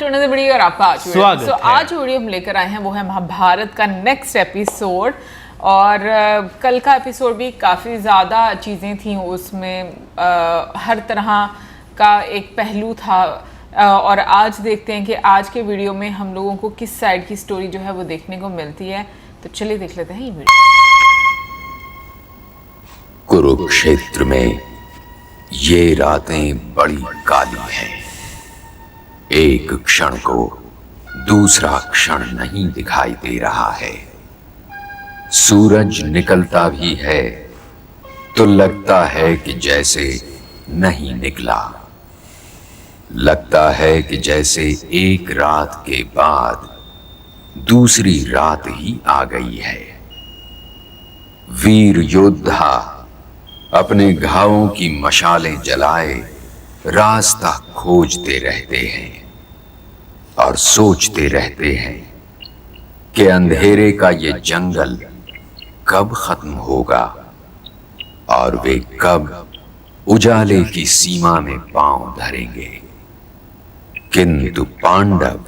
नजर वीडियो और आपका आज स्वागत है। आज वीडियो हम लेकर आए हैं वो है महाभारत का नेक्स्ट एपिसोड। और कल का एपिसोड भी काफ़ी ज़्यादा चीज़ें थी उसमें, हर तरह का एक पहलू था। और आज देखते हैं कि आज के वीडियो में हम लोगों को किस साइड की स्टोरी जो है वो देखने को मिलती है। तो चलिए देख लेते हैं ये वीडियो। कुरुक्षेत्र में ये रातें बड़ी काली हैं। एक क्षण को दूसरा क्षण नहीं दिखाई दे रहा है। सूरज निकलता भी है तो लगता है कि जैसे नहीं निकला। लगता है कि जैसे एक रात के बाद दूसरी रात ही आ गई है। वीर योद्धा अपने घावों की मशालें जलाए रास्ता खोजते रहते हैं और सोचते रहते हैं कि अंधेरे का ये जंगल कब खत्म होगा और वे कब उजाले की सीमा में पांव धरेंगे। किंतु पांडव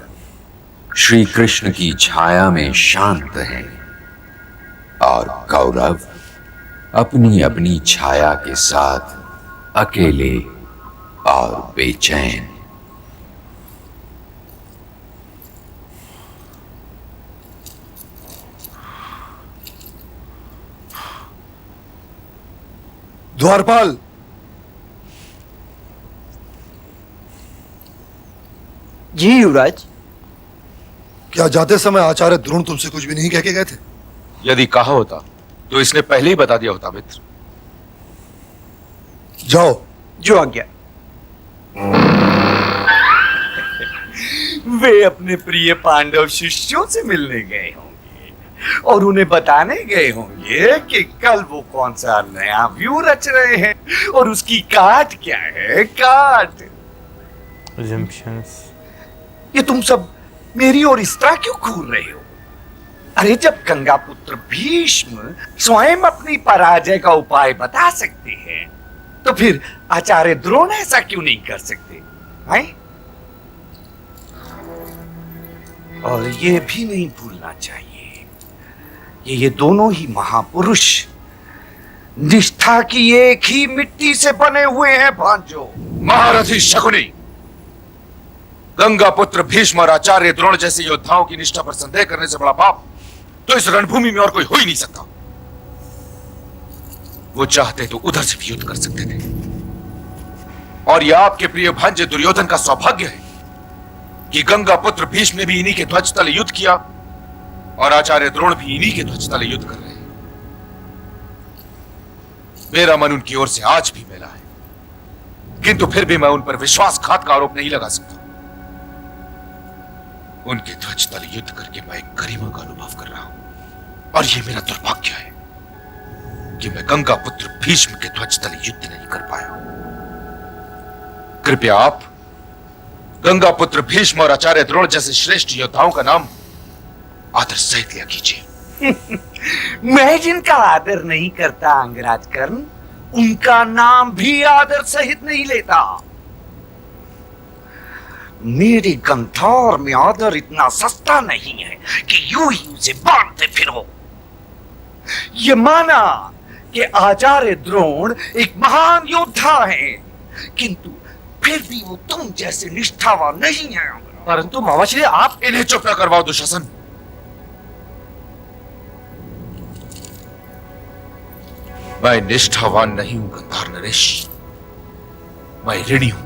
श्री कृष्ण की छाया में शांत हैं और कौरव अपनी अपनी छाया के साथ अकेले और बेचैन। द्वारपाल, जी युवराज। क्या जाते समय आचार्य द्रोण तुमसे कुछ भी नहीं कह के गए थे? यदि कहा होता तो इसने पहले ही बता दिया होता मित्र। जाओ। जो आज्ञा। वे अपने प्रिय पांडव शिष्यों से मिलने गए होंगे और उन्हें बताने गए होंगे कि कल वो कौन सा नया व्यू रच रहे हैं और उसकी काट क्या है। काट ये तुम सब मेरी ओर इस तरह क्यों घूर रहे हो? अरे जब गंगा पुत्र भीष्म स्वयं अपनी पराजय का उपाय बता सकते हैं तो फिर आचार्य द्रोण ऐसा क्यों नहीं कर सकते हैं? और ये भी नहीं भूलना चाहिए ये दोनों ही महापुरुष निष्ठा की एक ही मिट्टी से बने हुए हैं भांजो। महारथी शकुनी, गंगा पुत्र भीष्म और आचार्य द्रोण जैसे योद्धाओं की निष्ठा पर संदेह करने से बड़ा पाप तो इस रणभूमि में और कोई हो ही नहीं सकता। वो चाहते तो उधर से भी युद्ध कर सकते थे। और यह आपके प्रिय भांजे दुर्योधन का सौभाग्य है कि गंगा पुत्र भीष्म ने भी इन्हीं के ध्वज तले युद्ध किया और आचार्य द्रोण भी इन्हीं के ध्वज तले युद्ध कर रहे हैं। मेरा मन उनकी ओर से आज भी मेला है, किंतु फिर भी मैं उन पर विश्वासघात का आरोप नहीं लगा सकता। उनके ध्वज तले युद्ध करके मैं एक गरिमा का अनुभव कर रहा हूं और यह मेरा दुर्भाग्य है कि मैं गंगा पुत्र भीष्म के ध्वज तले युद्ध नहीं कर पाया। कृपया आप गंगा पुत्र भीष्म और आचार्य द्रोण जैसे श्रेष्ठ योद्धाओं का नाम आदर सहित लिया कीजिए। मैं जिनका आदर नहीं करता अंगराज कर्ण, उनका नाम भी आदर सहित नहीं लेता। मेरे गंधौर में आदर इतना सस्ता नहीं है कि यूं ही उसे बांधते फिरो। ये माना कि आचार्य द्रोण एक महान योद्धा है, किंतु फिर भी वो तुम जैसे निष्ठावान नहीं है। परंतु मामाश्री, आप इन्हें चुप न करवाओ दुशासन। मैं निष्ठावान नहीं हूं गंधार नरेश, मैं ऋणी हूं,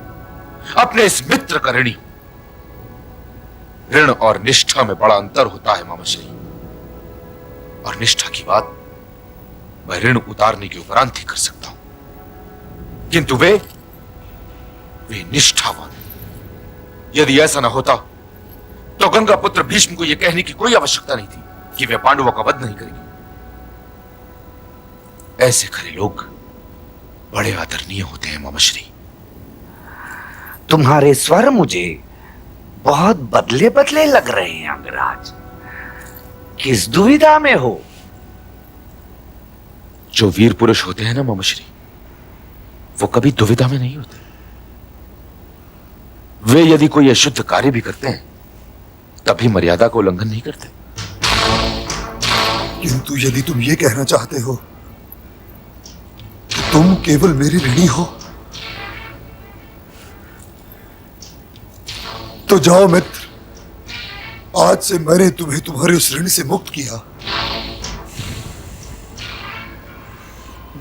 अपने इस मित्र का ऋणी हूं। ऋण और निष्ठा में बड़ा अंतर होता है मामाश्री, और निष्ठा की बात मैं ऋण उतारने के उपरांत ही कर सकता हूं, किंतु वे निष्ठावान। यदि ऐसा न होता तो गंगा पुत्र भीष्म को यह कहने की कोई आवश्यकता नहीं थी कि वे पांडवों का वध नहीं करेंगे। ऐसे खरे लोग बड़े आदरणीय होते हैं मामाश्री। तुम्हारे स्वर मुझे बहुत बदले बदले लग रहे हैं अंगराज। किस दुविधा में हो? जो वीर पुरुष होते हैं ना मामाश्री, वो कभी दुविधा में नहीं होते। वे यदि कोई अशुद्ध कार्य भी करते हैं तभी मर्यादा का उल्लंघन नहीं करते। किंतु यदि तुम ये कहना चाहते हो कि तुम केवल मेरी ऋणी हो, तो जाओ मित्र, आज से मैंने तुम्हें तुम्हारे उस ऋण से मुक्त किया।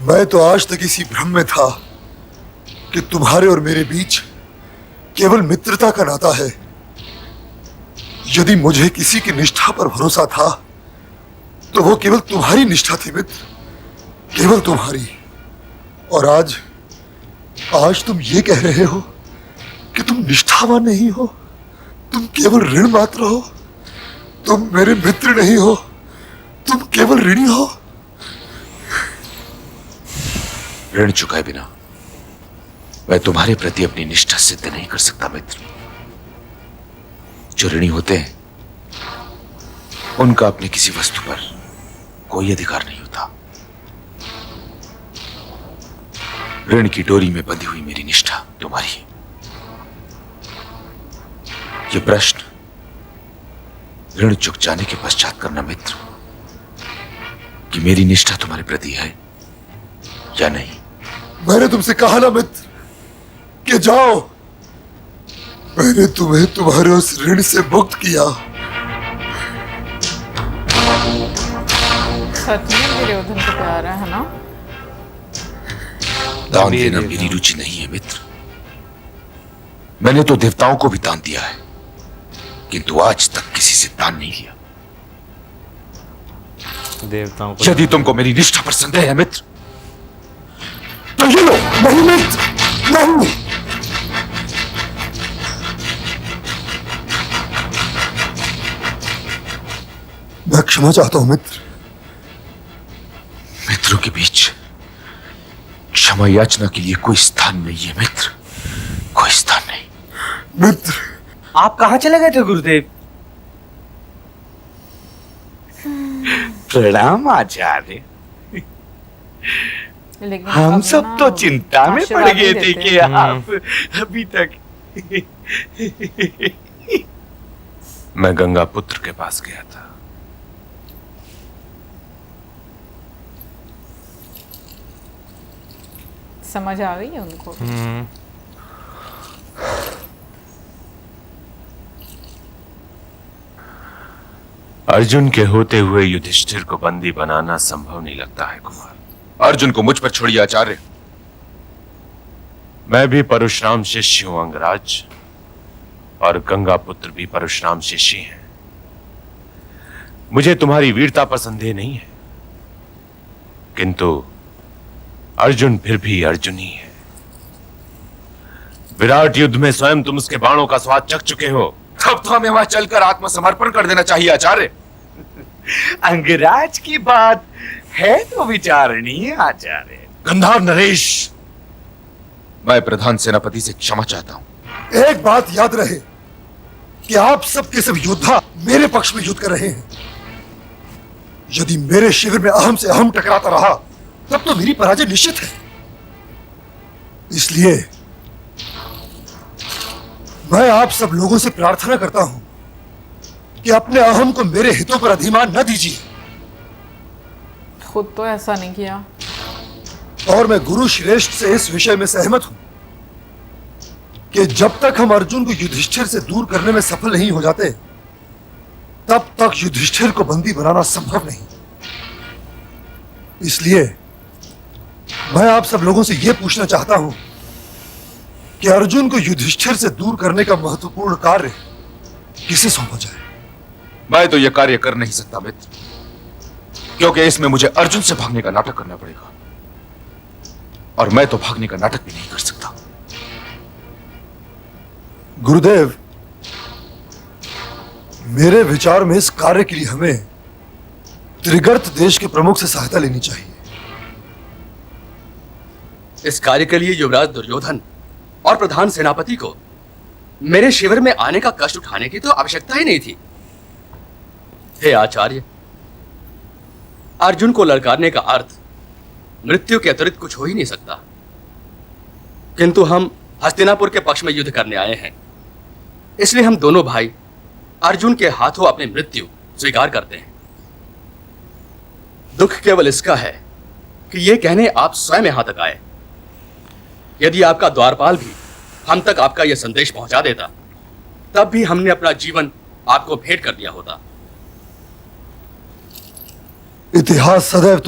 मैं तो आज तक इसी भ्रम में था कि तुम्हारे और मेरे बीच केवल मित्रता का नाता है। यदि मुझे किसी की निष्ठा पर भरोसा था तो वो केवल तुम्हारी निष्ठा थी मित्र, केवल तुम्हारी। और आज तुम ये कह रहे हो कि तुम निष्ठावान नहीं हो, तुम केवल ऋण मात्र हो, तुम मेरे मित्र नहीं हो, तुम केवल ऋणी हो। ऋण चुकाए बिना मैं तुम्हारे प्रति अपनी निष्ठा सिद्ध नहीं कर सकता मित्र। जो ऋणी होते हैं उनका अपने किसी वस्तु पर कोई अधिकार नहीं होता। ऋण की डोरी में बंधी हुई मेरी निष्ठा तुम्हारी है। यह प्रश्न ऋण चुक जाने के पश्चात करना मित्र कि मेरी निष्ठा तुम्हारे प्रति है या नहीं। मैंने तुमसे कहा ना मित्र कि जाओ, मैंने तुम्हें तुम्हारे उस ऋण से मुक्त किया। सच में दुर्योधन को प्यारा है ना? दान देना मेरी रुचि नहीं है मित्र। मैंने तो देवताओं को भी दान दिया है, किंतु आज तक किसी से दान नहीं लिया। देवताओं को यदि तुमको मेरी निष्ठा पर संदेह है मित्र तो ये लो। नहीं मित्र, नहीं। मैं क्षमा चाहता हूं मित्र। मित्रों के बीच क्षमा याचना के लिए कोई स्थान नहीं है मित्र, कोई स्थान नहीं। मित्र, आप कहां चले गए थे गुरुदेव? प्रणाम आचार्य। लेकिन हम अब सब ना तो चिंता में पड़ आशीर्वाद गए नहीं थे देते। कि आप अभी तक। मैं गंगा पुत्र के पास गया था। समझ आ गई है उनको? अर्जुन के होते हुए युधिष्ठिर को बंदी बनाना संभव नहीं लगता है कुमार। अर्जुन को मुझ पर छोड़िए आचार्य। मैं भी परशुराम शिष्य हूं अंगराज, और गंगा पुत्र भी परशुराम शिष्य हैं। मुझे तुम्हारी वीरता पर संदेह नहीं है, किंतु अर्जुन फिर भी अर्जुन ही है। विराट युद्ध में स्वयं तुम उसके बाणों का स्वाद चख चुके हो। तब तो हमें वहां चलकर आत्मसमर्पण कर देना चाहिए आचार्य। अंगराज की बात है तो विचारणीय आचार्य। गंधार नरेश, मैं प्रधान सेनापति से क्षमा चाहता हूं। एक बात याद रहे कि आप सब के सब योद्धा मेरे पक्ष में युद्ध कर रहे हैं। यदि मेरे शिविर में अहम से अहम टकराता रहा तब तो मेरी पराजय निश्चित है। इसलिए मैं आप सब लोगों से प्रार्थना करता हूं कि अपने अहम को मेरे हितों पर अधिमान न दीजिए। खुद तो ऐसा नहीं किया। और मैं गुरु श्रेष्ठ से इस विषय में सहमत हूं कि जब तक हम अर्जुन को युधिष्ठिर से दूर करने में सफल नहीं हो जाते तब तक युधिष्ठिर को बंदी बनाना संभव नहीं। इसलिए मैं आप सब लोगों से यह पूछना चाहता हूं कि अर्जुन को युधिष्ठिर से दूर करने का महत्वपूर्ण कार्य किसे सौंपा जाए। मैं तो यह कार्य कर नहीं सकता मित्र, क्योंकि इसमें मुझे अर्जुन से भागने का नाटक करना पड़ेगा, और मैं तो भागने का नाटक भी नहीं कर सकता। गुरुदेव, मेरे विचार में इस कार्य के लिए हमें त्रिगर्त देश के प्रमुख से सहायता लेनी चाहिए। इस कार्य के लिए युवराज दुर्योधन और प्रधान सेनापति को मेरे शिविर में आने का कष्ट उठाने की तो आवश्यकता ही नहीं थी। हे आचार्य, अर्जुन को ललकारने का अर्थ मृत्यु के अतिरिक्त कुछ हो ही नहीं सकता। किंतु हम हस्तिनापुर के पक्ष में युद्ध करने आए हैं, इसलिए हम दोनों भाई अर्जुन के हाथों अपनी मृत्यु स्वीकार करते हैं। दुख केवल इसका है कि यह कहने आप स्वयं यहां तक आए। यदि आपका द्वारपाल भी हम तक आपका यह संदेश पहुंचा देता, तब भी हमने अपना जीवन आपको भेंट कर दिया होता। इतिहास सदैव